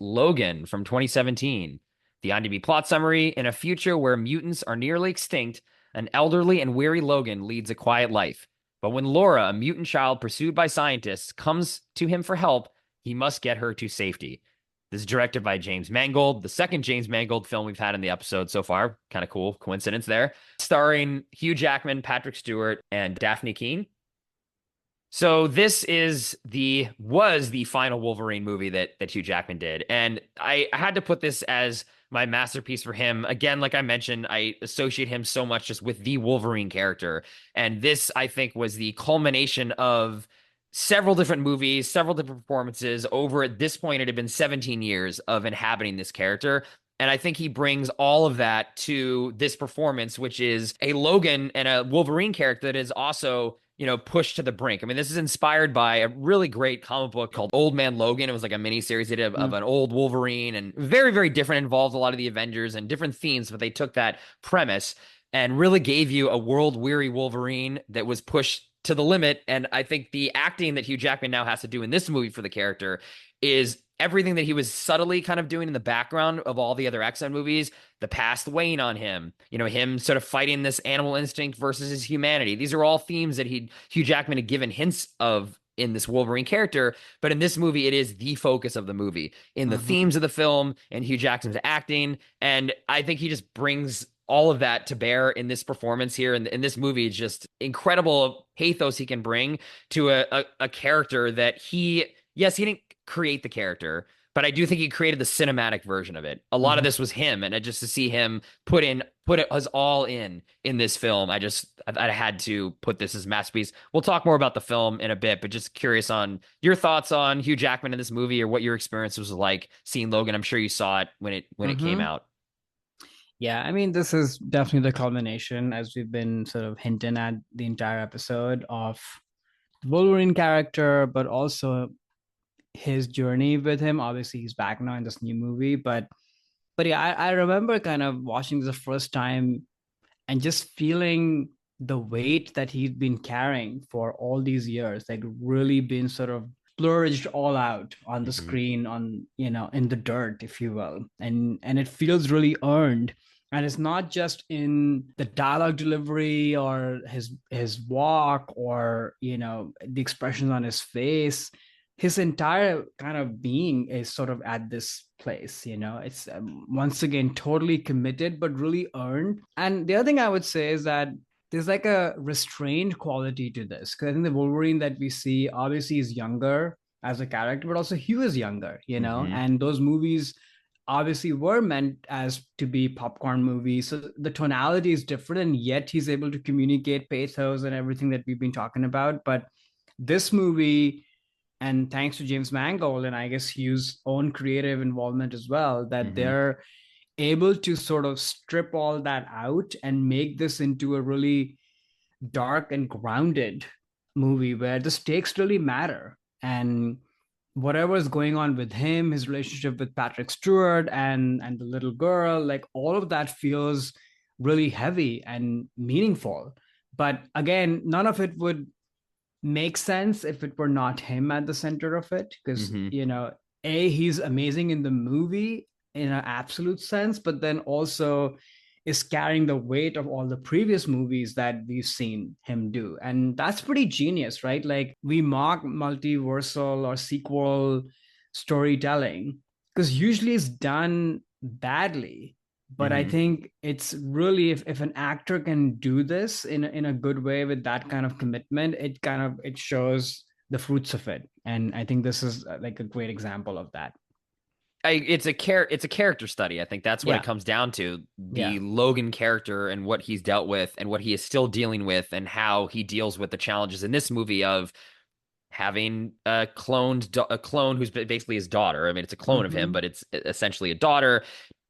Logan from 2017. The IMDb plot summary: in a future where mutants are nearly extinct, an elderly and weary Logan leads a quiet life. But when Laura, a mutant child pursued by scientists, comes to him for help, he must get her to safety. This is directed by James Mangold, the second James Mangold film we've had in the episode so far. Kind of cool coincidence there. Starring Hugh Jackman, Patrick Stewart, and Daphne Keane. So this was the final Wolverine movie that Hugh Jackman did, and I had to put this as my masterpiece for him. Again, like I mentioned, I associate him so much just with the Wolverine character, and this I think was the culmination of several different movies, several different performances. Over at this point, it had been 17 years of inhabiting this character. And I think he brings all of that to this performance, which is a Logan and a Wolverine character that is also, pushed to the brink. I mean, this is inspired by a really great comic book called Old Man Logan. It was like a mini series they did of an old Wolverine, and very, very different, involved a lot of the Avengers and different themes, but they took that premise and really gave you a world weary Wolverine that was pushed to the limit. And I think the acting that Hugh Jackman now has to do in this movie for the character is everything that he was subtly kind of doing in the background of all the other X-Men movies, the past weighing on him, him sort of fighting this animal instinct versus his humanity. These are all themes that Hugh Jackman had given hints of in this Wolverine character, but in this movie, it is the focus of the movie, in the themes of the film and Hugh Jackman's acting. And I think he just brings all of that to bear in this performance here. And in this movie, it's just incredible pathos he can bring to a character that yes, he didn't create the character, but I do think he created the cinematic version of it. A lot of this was him, and just to see him put it as all in this film, I had to put this as masterpiece. We'll talk more about the film in a bit, but just curious on your thoughts on Hugh Jackman in this movie, or what your experience was like seeing Logan. I'm sure you saw it when it came out. Yeah, I mean, this is definitely the culmination, as we've been sort of hinting at the entire episode, of Wolverine character, but also his journey with him. Obviously, he's back now in this new movie, but yeah, I remember kind of watching this the first time and just feeling the weight that he'd been carrying for all these years, like really been sort of splurged all out on the Mm-hmm. screen, on in the dirt, if you will, and it feels really earned. And it's not just in the dialogue delivery or his walk, or the expressions on his face. His entire kind of being is sort of at this place. It's once again totally committed but really earned. And the other thing I would say is that there's like a restrained quality to this, because I think the Wolverine that we see obviously is younger as a character, but also Hugh is younger, Mm-hmm. and those movies obviously were meant as to be popcorn movies. So the tonality is different, and yet he's able to communicate pathos and everything that we've been talking about. But this movie, and thanks to James Mangold and I guess Hugh's own creative involvement as well, that Mm-hmm. they're able to sort of strip all that out and make this into a really dark and grounded movie where the stakes really matter. And whatever is going on with him, his relationship with Patrick Stewart and the little girl, like all of that feels really heavy and meaningful. But again, none of it would make sense if it were not him at the center of it, because Mm-hmm. he's amazing in the movie in an absolute sense, but then also is carrying the weight of all the previous movies that we've seen him do. And that's pretty genius, right? Like, we mock multiversal or sequel storytelling because usually it's done badly. But I Mm-hmm. think it's really, if an actor can do this in a good way with that kind of commitment, it shows the fruits of it. And I think this is like a great example of that. It's a character study. I think that's what it Yeah. comes down to. Yeah. The Logan character and what he's dealt with and what he is still dealing with, and how he deals with the challenges in this movie of having a clone who's basically his daughter. I mean, it's a clone of him, Hmm. but it's essentially a daughter.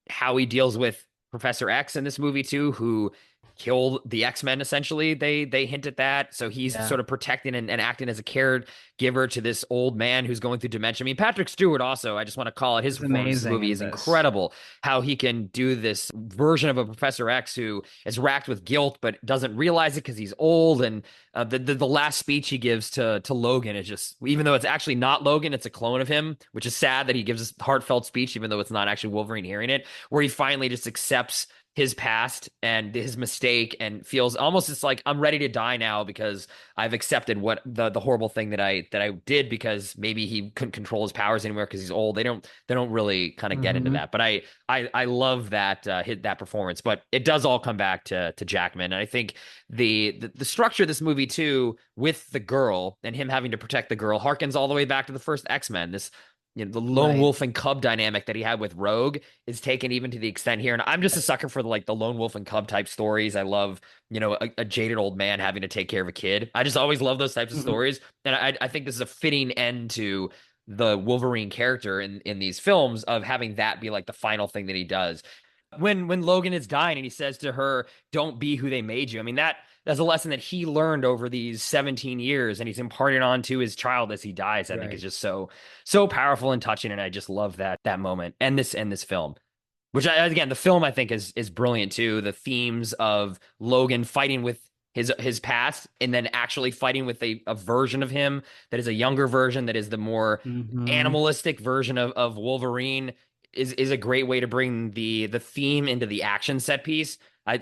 How he deals with Professor X in this movie too, who kill the X-Men essentially. They hint at that. So he's Yeah, sort of protecting and acting as a caregiver to this old man who's going through dementia. I mean, Patrick Stewart also, I just want to call it, his it's performance in this amazing movie in is this. incredible. How he can do this version of a Professor X who is racked with guilt but doesn't realize it because he's old. And the last speech he gives to Logan is just, even though it's actually not Logan, it's a clone of him, which is sad that he gives this heartfelt speech even though it's not actually Wolverine hearing it, where he finally just accepts his past and his mistake and feels almost just like, I'm ready to die now because I've accepted what the horrible thing that I did, because maybe he couldn't control his powers anymore because he's old. They don't really kind of get into Hmm. that, but I love that that performance. But it does all come back to Jackman, and I think the structure of this movie too, with the girl and him having to protect the girl, harkens all the way back to the first X-Men. This, the lone Right. wolf and cub dynamic that he had with Rogue is taken even to the extent here. And I'm just a sucker for the lone wolf and cub type stories. I love, a jaded old man having to take care of a kid. I just always love those types of Mhm. stories. And I think this is a fitting end to the Wolverine character in these films, of having that be like the final thing that he does. When Logan is dying and he says to her, "Don't be who they made you." I mean, that's a lesson that he learned over these 17 years, and he's imparting on to his child as he dies. I think is Right. just so powerful and touching, and I just love that moment and this film. Which again, the film I think is brilliant too. The themes of Logan fighting with his past, and then actually fighting with a version of him that is a younger version, that is the more Hmm. animalistic version of Wolverine, is a great way to bring the theme into the action set piece. I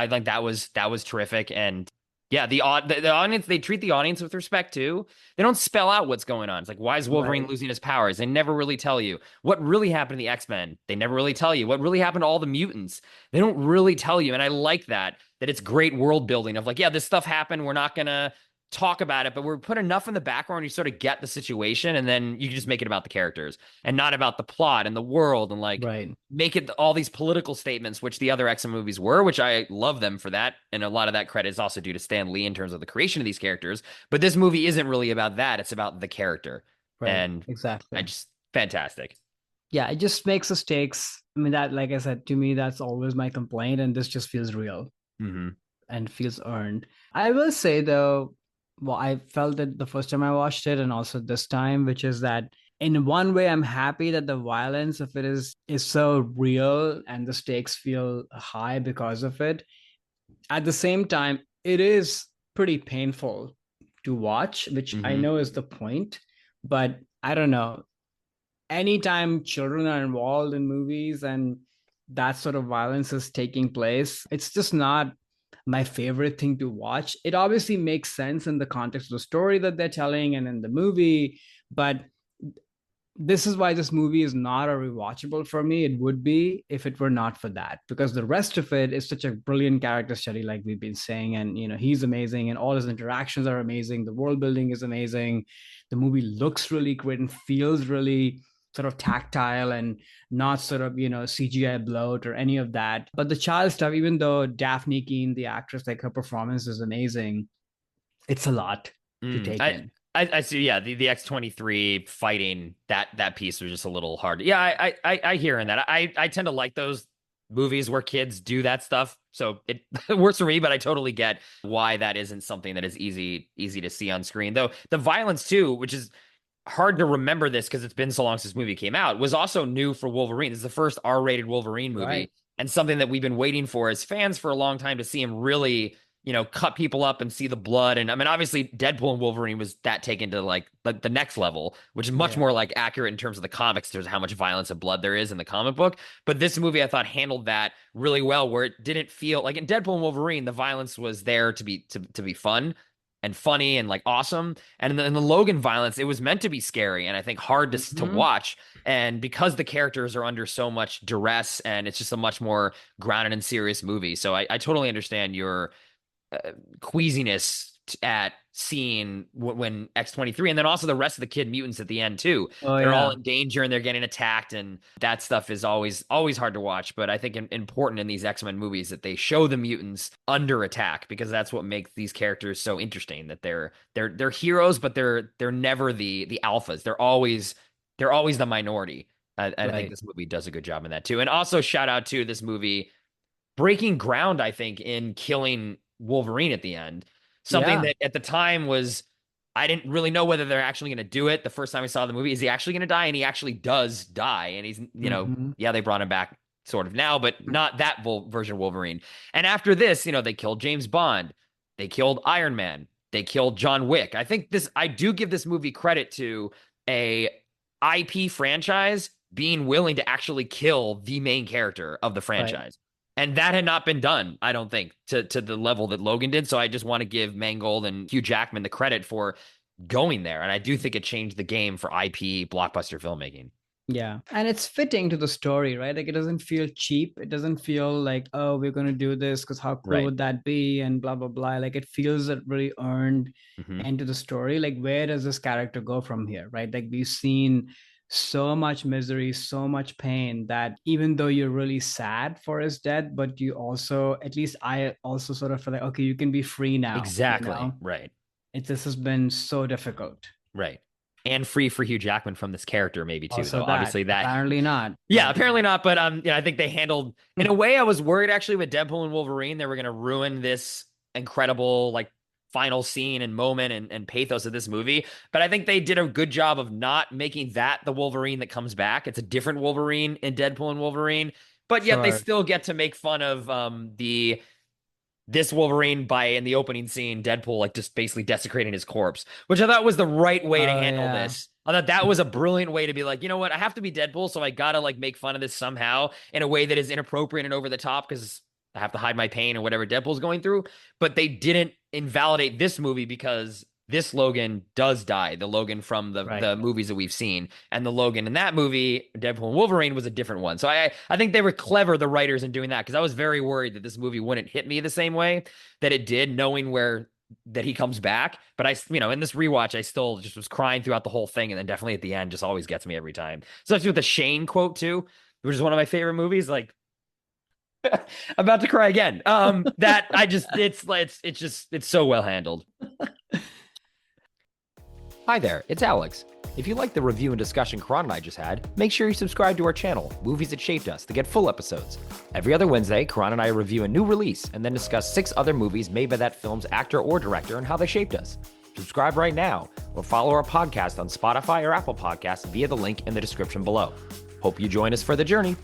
think that was terrific. And yeah, the audience, they treat the audience with respect too. They don't spell out what's going on. It's like, why is Wolverine Right. losing his powers? They never really tell you what really happened to the X-Men. They never really tell you what really happened to all the mutants. They don't really tell you. And I like that it's great world building of like, yeah, this stuff happened. We're not gonna talk about it, but we're put enough in the background, you sort of get the situation, and then you can just make it about the characters and not about the plot and the world, and like Right. make it all these political statements, which the other X-Men movies were, which I love them for that. And a lot of that credit is also due to Stan Lee in terms of the creation of these characters. But this movie isn't really about that. It's about the character. Right. And I Exactly. just fantastic. Yeah, it just makes the stakes. I mean, that, like I said, to me, that's always my complaint, and this just feels real Hmm. and feels earned. I will say though, well, I felt it the first time I watched it, and also this time, which is that in one way, I'm happy that the violence of it is so real and the stakes feel high because of it. At the same time, it is pretty painful to watch, which I Hmm. know is the point, but I don't know. Anytime children are involved in movies and that sort of violence is taking place, it's just not my favorite thing to watch. It obviously makes sense in the context of the story that they're telling and in the movie, but this is why this movie is not a rewatchable for me. It would be if it were not for that, because the rest of it is such a brilliant character study, like we've been saying. And, he's amazing, and all his interactions are amazing. The world building is amazing. The movie looks really great and feels really sort of tactile and not sort of, CGI bloat or any of that. But the child stuff, even though Daphne Keane, the actress, like her performance is amazing, it's a lot to Mm. take I, in. I see. Yeah, the X-23 fighting, that piece was just a little hard. Yeah, I hear in that. I tend to like those movies where kids do that stuff, so it works for me. But I totally get why that isn't something that is easy to see on screen. Though the violence too, which is hard to remember this because it's been so long since this movie came out, was also new for Wolverine. This is the first R-rated Wolverine Right. movie, and something that we've been waiting for as fans for a long time, to see him really, cut people up and see the blood. And I mean, obviously, Deadpool and Wolverine was that taken to like the next level, which is much Yeah. more like accurate in terms of the comics. There's how much violence and blood there is in the comic book. But this movie, I thought, handled that really well, where it didn't feel like in Deadpool and Wolverine, the violence was there to be fun and funny and like awesome. And in the Logan violence, it was meant to be scary and I think hard to Hmm. watch. And because the characters are under so much duress, and it's just a much more grounded and serious movie. So I totally understand your queasiness at seeing when X-23, and then also the rest of the kid mutants at the end too. Oh They're all yeah. in danger and they're getting attacked, and that stuff is always hard to watch. But I think important in these X-Men movies that they show the mutants under attack, because that's what makes these characters so interesting. That they're heroes, but they're never the alphas. They're always the minority. And I think Right. this movie does a good job in that too. And also shout out to this movie, breaking ground, I think, in killing Wolverine at the end. Something Yeah. that at the time was, I didn't really know whether they're actually going to do it. The first time I saw the movie, is he actually going to die? And he actually does die. And he's, Hmm. yeah, they brought him back sort of now, but not that version of Wolverine. And after this, they killed James Bond. They killed Iron Man. They killed John Wick. I do give this movie credit to a IP franchise being willing to actually kill the main character of the Right. franchise. And that had not been done, I don't think, to the level that Logan did. So I just want to give Mangold and Hugh Jackman the credit for going there. And I do think it changed the game for IP blockbuster filmmaking. Yeah. And it's fitting to the story, right? Like it doesn't feel cheap. It doesn't feel like, oh, we're going to do this because how cool Right. would that be? And blah, blah, blah. Like it feels that really earned Hmm. into the story. Like, where does this character go from here, right? Like we've seen so much misery, so much pain that even though you're really sad for his death, but you also, at least I also sort of feel like, okay, you can be free now, Exactly. Right. This has been so difficult. Right. And free for Hugh Jackman from this character, maybe too, Also though. that, Obviously, that apparently not, yeah, but apparently not. But I think they handled in a way. I was worried actually with Deadpool and Wolverine they were going to ruin this incredible like final scene and moment and pathos of this movie. But I think they did a good job of not making that the Wolverine that comes back. It's a different Wolverine in Deadpool and Wolverine, but yet they sure. still get to make fun of the this Wolverine by in the opening scene, Deadpool like just basically desecrating his corpse, which I thought was the right way to Oh handle yeah. this. I thought that was a brilliant way to be like, you know what, I have to be Deadpool, so I gotta like make fun of this somehow in a way that is inappropriate and over the top because I have to hide my pain and whatever Deadpool's going through. But they didn't invalidate this movie because this Logan does die, the Logan from Right. the movies that we've seen, and the Logan in that movie, Deadpool and Wolverine, was a different one. So I think they were clever, the writers, in doing that because I was very worried that this movie wouldn't hit me the same way that it did, knowing where that he comes back. But in this rewatch, I still just was crying throughout the whole thing, and then definitely at the end, just always gets me every time. Especially with the Shane quote too, which is one of my favorite movies. Like I'm about to cry again. That I just it's so well handled. Hi there, it's Alex. If you like the review and discussion Karan and I just had, make sure you subscribe to our channel, Movies That Shaped Us, to get full episodes. Every other Wednesday, Karan and I review a new release and then discuss 6 other movies made by that film's actor or director and how they shaped us. Subscribe right now or follow our podcast on Spotify or Apple Podcasts via the link in the description below. Hope you join us for the journey.